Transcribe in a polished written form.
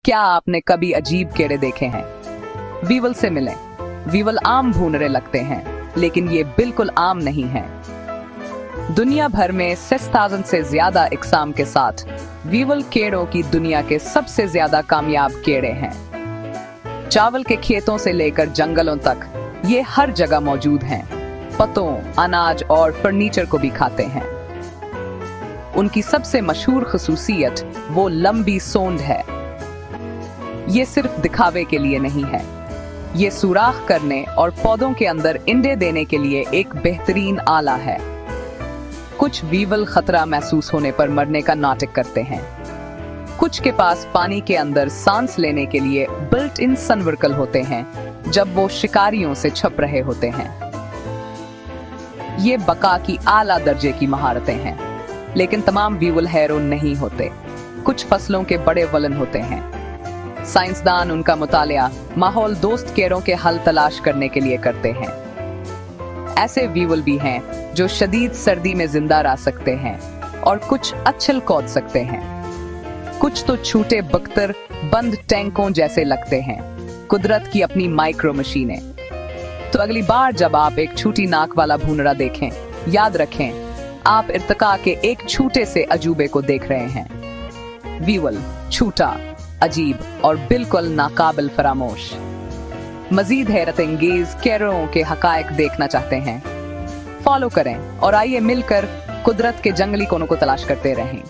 क्या आपने कभी अजीब कीड़े देखे हैं? वीवल से मिलें। वीवल आम भूनरे लगते हैं, लेकिन ये बिल्कुल आम नहीं है। दुनिया भर में 6,000 से ज्यादा इकसाम के साथ वीवल कीड़ों की दुनिया के सबसे ज्यादा कामयाब कीड़े हैं। चावल के खेतों से लेकर जंगलों तक ये हर जगह मौजूद हैं। पत्तों, अनाज और फर्नीचर को भी खाते हैं। उनकी सबसे मशहूर खसूसियत वो लंबी सोंड है। ये सिर्फ दिखावे के लिए नहीं है, ये सुराख करने और पौधों के अंदर इंडे देने के लिए एक बेहतरीन आला है। कुछ वीवल खतरा महसूस होने पर मरने का नाटक करते हैं। कुछ के पास पानी के अंदर सांस लेने के लिए बिल्ट इन सनवर्कल होते हैं जब वो शिकारियों से छप रहे होते हैं। ये बका की आला दर्जे की महारतें हैं, लेकिन तमाम वीवल हैरो नहीं होते। कुछ फसलों के बड़े वलन होते हैं। साइंसदान उनका मुतालिया माहौल दोस्त कीड़ों के हल तलाश करने के लिए करते हैं। ऐसे वीवल भी हैं जो शदीद सर्दी में जिंदा रह सकते हैं और कुछ अच्छल कूद सकते हैं। कुछ तो छोटे बख्तर बंद टैंकों जैसे लगते हैं। कुदरत की अपनी माइक्रो मशीनें। तो अगली बार जब आप एक छोटी नाक वाला भूनरा देखें, याद रखें आप इर्तिका के एक छोटे से अजूबे को देख रहे हैं। वीवल छोटा, अजीब और बिल्कुल नाकाबिल फरामोश। मजीद हैरत अंगेज कीड़ों के हकायक देखना चाहते हैं? फॉलो करें और आइए मिलकर कुदरत के जंगली कोनों को तलाश करते रहें।